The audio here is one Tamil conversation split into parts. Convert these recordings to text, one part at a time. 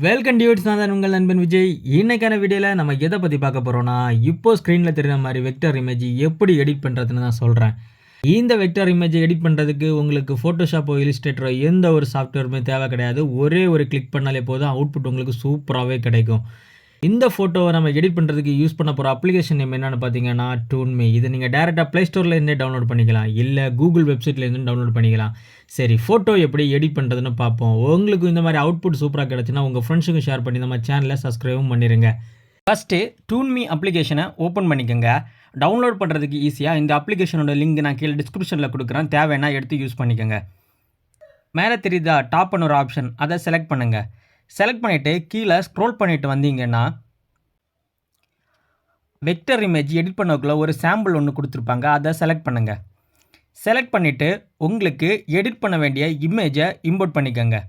Welcome dudes. நான் தான் உங்கள் நண்பன் விஜய். இன்னைக்கான வீடியோவில் நம்ம எதை பற்றி பார்க்க போகிறோம்னா, இப்போ ஸ்க்ரீனில் தெரிகிற மாதிரி வெக்டர் இமேஜ் எப்படி எடிட் பண்ணுறதுன்னு நான் சொல்கிறேன். இந்த வெக்டர் இமேஜ் எடிட் பண்ணுறதுக்கு உங்களுக்கு ஃபோட்டோஷாப்போ இல்லஸ்ட்ரேட்டரோ எந்த ஒரு சாஃப்ட்வேருமே தேவை கிடையாது. ஒரே ஒரு கிளிக் பண்ணாலே போதும், அவுட்புட் உங்களுக்கு சூப்பராகவே கிடைக்கும். இந்த ஃபோட்டோவை நம்ம எடிட் பண்ணுறதுக்கு யூஸ் பண்ண போகிற அப்ளிகேஷன் நேம் என்னென்னு பார்த்தீங்கன்னா டூன்மி. இதை நீங்கள் டேரெக்டாக ப்ளே ஸ்டோர்லேருந்தே டவுன்லோட் பண்ணிக்கலாம், இல்லை கூகுள் வெப்சைட்லேருந்து டவுன்லோட் பண்ணிக்கலாம். சரி, ஃபோட்டோ எப்படி எடிட் பண்ணுறதுன்னு பார்ப்போம். உங்களுக்கு இந்த மாதிரி அவுட்புட் சூப்பராக கிடச்சுன்னா உங்கள் ஃப்ரெண்ட்ஸுக்கும் ஷேர் பண்ணி நம்ம சேனலை சப்ஸ்கிரைபும் பண்ணிடுங்க. ஃபஸ்ட்டு டூன்மி அப்ளிகேஷனை ஓப்பன் பண்ணிக்கோங்க. டவுன்லோட் பண்ணுறதுக்கு ஈஸியாக இந்த அப்ளிகேஷனோட லிங்க் நான் கீழே டிஸ்கிரிப்ஷனில் கொடுக்குறேன். தேவைன்னா எடுத்து யூஸ் பண்ணிக்கோங்க. மேலே தெரியுதா டாப்னு ஒரு ஆப்ஷன், அதை செலக்ட் பண்ணுங்கள். செலக்ட் பண்ணிவிட்டு கீழே ஸ்க்ரோல் பண்ணிவிட்டு வந்தீங்கன்னா வெக்டர் இமேஜ் எடிட் பண்ணக்குள்ள ஒரு சாம்பிள் ஒன்று கொடுத்துருப்பாங்க, அதை செலக்ட் பண்ணுங்கள். செலக்ட் பண்ணிவிட்டு உங்களுக்கு எடிட் பண்ண வேண்டிய இமேஜை இம்போர்ட் பண்ணிக்கோங்க.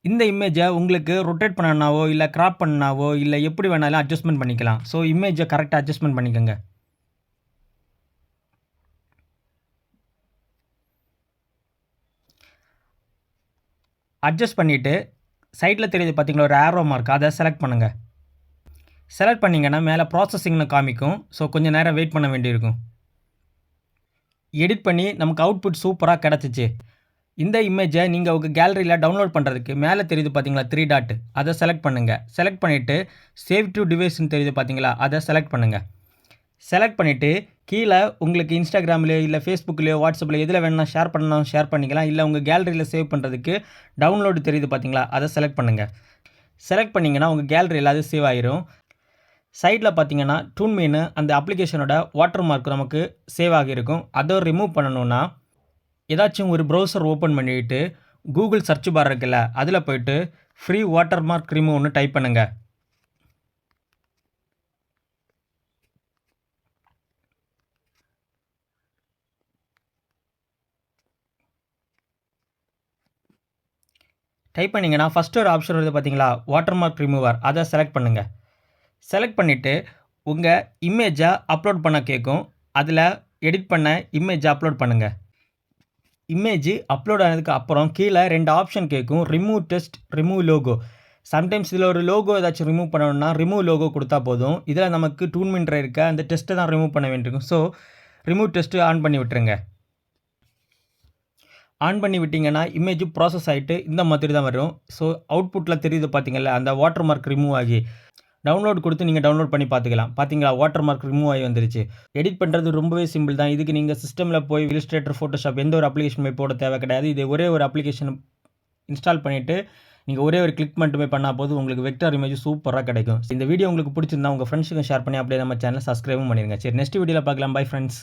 இந்த இமேஜை உங்களுக்கு ரொட்டேட் பண்ணனாவோ இல்லை கிராப் பண்ணனாவோ இல்லை எப்படி வேணாலும் அட்ஜஸ்ட்மெண்ட் பண்ணிக்கலாம். ஸோ இமேஜை கரெக்டாக அட்ஜஸ்ட்மெண்ட் பண்ணிக்கோங்க. அட்ஜஸ்ட் பண்ணிவிட்டு சைடில் தெரியுது பார்த்தீங்களா ஒரு ஆரோ மார்க், அதை செலக்ட் பண்ணுங்கள். செலக்ட் பண்ணிங்கன்னா மேலே ப்ராசஸிங்னு காமிக்கும். ஸோ கொஞ்சம் நேரம் வெயிட் பண்ண வேண்டியிருக்கும். எடிட் பண்ணி நமக்கு அவுட்புட் சூப்பராக கிடச்சிச்சு. இந்த இமேஜை நீங்கள் உங்கள் கேலரியில் டவுன்லோட் பண்ணுறதுக்கு மேலே தெரியுது பார்த்தீங்களா 3 டாட், அதை செலக்ட் பண்ணுங்கள். செலக்ட் பண்ணிவிட்டு சேவ் டு டிவைஸ்ன்னு தெரியுது பார்த்தீங்களா, அதை செலக்ட் பண்ணுங்கள். செலக்ட் பண்ணிவிட்டு கீழே உங்களுக்கு இன்ஸ்டாகிராம்லேயோ இல்லை ஃபேஸ்புக்லேயோ வாட்ஸ்அப்பில் எதில் வேணும்னா ஷேர் பண்ணணும் ஷேர் பண்ணிக்கலாம். இல்லை உங்கள் கேலரியில் சேவ் பண்ணுறதுக்கு டவுன்லோடு தெரியுது பார்த்தீங்களா, அதை செலக்ட் பண்ணுங்கள். செலக்ட் பண்ணிங்கன்னா உங்கள் கேலரியில் அது சேவ் ஆகிரும். சைடில் பார்த்தீங்கன்னா டூன்மின்னு அந்த அப்ளிகேஷனோட வாட்டர் மார்க் நமக்கு சேவ் ஆகியிருக்கும். அதை ரிமூவ் பண்ணணுன்னா ஏதாச்சும் ஒரு ப்ரௌசர் ஓப்பன் பண்ணிவிட்டு கூகுள் சர்ச் பார் இருக்குல்ல, அதில் போய்ட்டு ஃப்ரீ வாட்டர் மார்க் ரிமூவ்னு டைப் பண்ணுங்கள். டைப் பண்ணிங்கன்னா ஃபஸ்ட்டு ஒரு ஆப்ஷன் வருது பார்த்தீங்களா வாட்டர் மார்க் ரிமூவர், அதை செலக்ட் பண்ணுங்கள். செலக்ட் பண்ணிவிட்டு உங்கள் இமேஜை அப்லோட் பண்ண கேட்கும். அதில் எடிட் பண்ண இமேஜை அப்லோட் பண்ணுங்கள். இமேஜ் அப்லோட் ஆனதுக்கு அப்புறம் கீழே 2 ஆப்ஷன் கேட்கும், remove text, remove logo. Sometimes இதில் ஒரு லோகோ ஏதாச்சும் ரிமூவ் பண்ணணும்னா ரிமூவ் லோகோ கொடுத்தா போதும். இதில் நமக்கு டூன்மின்ற இருக்க அந்த டெஸ்ட்டை தான் ரிமூவ் பண்ண வேண்டியிருக்கும். ஸோ ரிமூவ் டெஸ்ட்டு ஆன் பண்ணி விட்டுருங்க. ஆன் பண்ணி விட்டிங்கன்னா இமேஜ் ப்ராசஸ் ஆகிட்டு இந்த மாதிரி தான் வரும். ஸோ அவுட்புட்டில் தெரியுது பார்த்தீங்களா அந்த வாட்டர் மார்க் ரிமூவ் ஆகி. டவுன்லோட் கொடுத்து நீங்கள் டவுன்லோட் பண்ணி பார்த்துக்கலாம். பார்த்தீங்களா வாட்டர் மார்க் ரிமூவ் ஆகி வந்துருச்சு. எடிட் பண்ணுறது ரொம்பவே சிம்பிள் தான். இதுக்கு நீங்கள் சிஸ்டமில் போய் இல்லஸ்ட்ரேட்டர், ஃபோட்டோஷாப் எந்த ஒரு அப்ளிகேஷன் போய் போட தேவை கிடையாது. இது ஒரே ஒரு அப்ளிகேஷன் இன்ஸ்டால் பண்ணிவிட்டு நீங்கள் ஒரே ஒரு கிளிக் மட்டுமே பண்ணால் போது உங்களுக்கு வெக்டர் இமேஜ் சூப்பராக கிடைக்கும். இந்த வீடியோ உங்களுக்கு பிடிச்சிருந்தா உங்கள் ஃப்ரெண்ட்ஸுக்கும் ஷேர் பண்ணி அப்படியே நம்ம சேனலை சப்ஸ்கிரைபும் பண்ணிடுங்க. சரி, நெக்ஸ்ட் வீடியோவில் பார்க்கலாம். Bye friends.